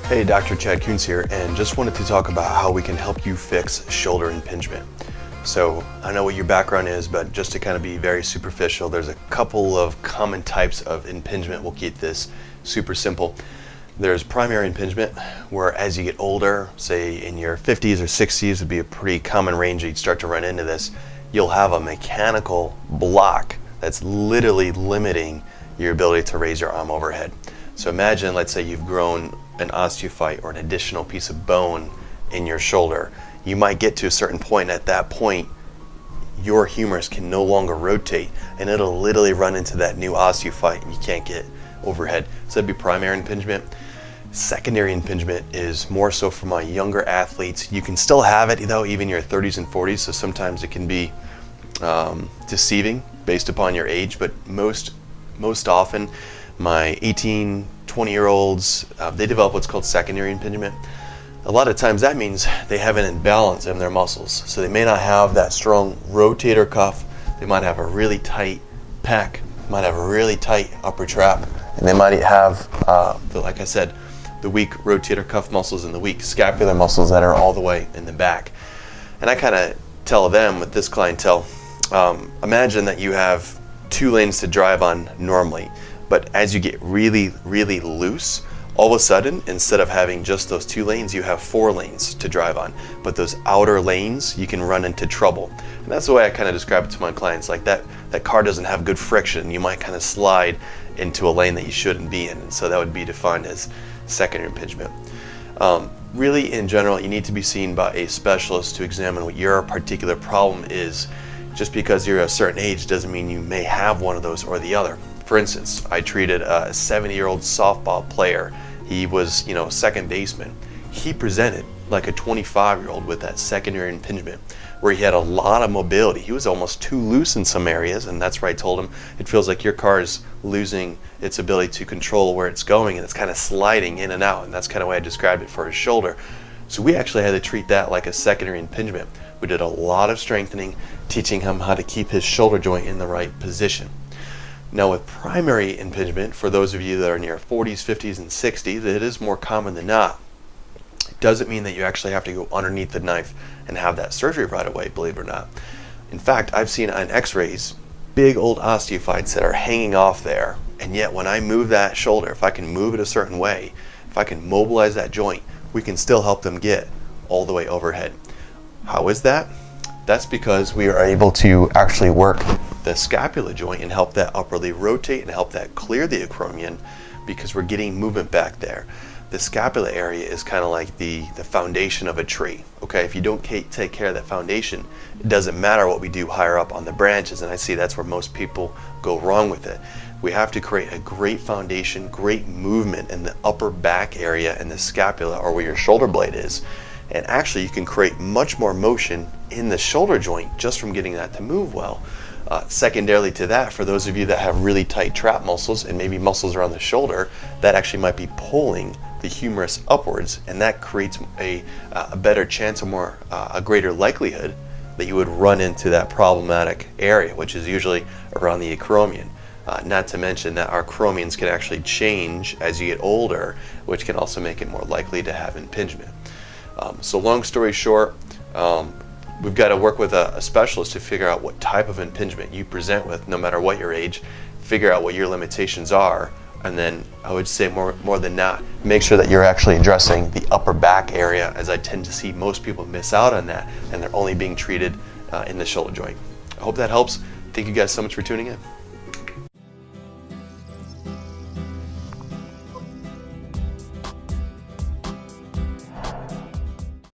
Hey, Dr. Chad Kuntz here, and just wanted to talk about how we can help you fix shoulder impingement. So I know what your background is, but just to kind of be very superficial, there's a couple of common types of impingement. We'll keep this super simple. There's primary impingement, where as you get older, say in your 50s or 60s would be a pretty common range you'd start to run into this, you'll have a mechanical block that's literally limiting your ability to raise your arm overhead. So imagine, let's say you've grown an osteophyte or an additional piece of bone in your shoulder. You might get to a certain point, and at that point your humerus can no longer rotate and it'll literally run into that new osteophyte and you can't get overhead. So that'd be primary impingement. Secondary impingement is more so for my younger athletes. You can still have it though, even your 30s and 40s, so sometimes it can be deceiving based upon your age, but most often my 18, 20-year-olds, they develop what's called secondary impingement. A lot of times that means they have an imbalance in their muscles. So they may not have that strong rotator cuff, they might have a really tight pec, might have a really tight upper trap, and they might have, like I said, the weak rotator cuff muscles and the weak scapular muscles that are all the way in the back. And I kind of tell them with this clientele, imagine that you have 2 lanes to drive on normally. But as you get really, really loose, all of a sudden, instead of having just those 2 lanes, you have 4 lanes to drive on. But those outer lanes, you can run into trouble. And that's the way I kind of describe it to my clients. Like that car doesn't have good friction. You might kind of slide into a lane that you shouldn't be in. And so that would be defined as secondary impingement. Really, in general, you need to be seen by a specialist to examine what your particular problem is. Just because you're a certain age doesn't mean you may have one of those or the other. For instance, I treated a 70-year-old softball player. He was, second baseman. He presented like a 25-year-old with that secondary impingement, where he had a lot of mobility. He was almost too loose in some areas, and that's where I told him, it feels like your car is losing its ability to control where it's going, and it's kind of sliding in and out, and that's kind of the way I described it for his shoulder. So we actually had to treat that like a secondary impingement. We did a lot of strengthening, teaching him how to keep his shoulder joint in the right position. Now with primary impingement, for those of you that are in your 40s, 50s, and 60s, it is more common than not. It doesn't mean that you actually have to go underneath the knife and have that surgery right away, believe it or not. In fact, I've seen on x-rays big old osteophytes that are hanging off there, and yet when I move that shoulder, if I can move it a certain way, if I can mobilize that joint, we can still help them get all the way overhead. How is that? That's because we are able to actually work the scapula joint and help that upperly rotate and help that clear the acromion, because we're getting movement back there. The scapula area is kind of like the foundation of a tree. Okay, if you don't take care of that foundation, it doesn't matter what we do higher up on the branches, and I see that's where most people go wrong with it. We have to create a great foundation, great movement in the upper back area and the scapula, or where your shoulder blade is. And actually you can create much more motion in the shoulder joint just from getting that to move well. Secondarily to that, for those of you that have really tight trap muscles and maybe muscles around the shoulder, that actually might be pulling the humerus upwards, and that creates a better chance, a greater likelihood that you would run into that problematic area, which is usually around the acromion. Not to mention that our acromions can actually change as you get older, which can also make it more likely to have impingement. So long story short, we've got to work with a specialist to figure out what type of impingement you present with, no matter what your age, figure out what your limitations are, and then I would say more than not, make sure that you're actually addressing the upper back area, as I tend to see most people miss out on that, and they're only being treated in the shoulder joint. I hope that helps. Thank you guys so much for tuning in.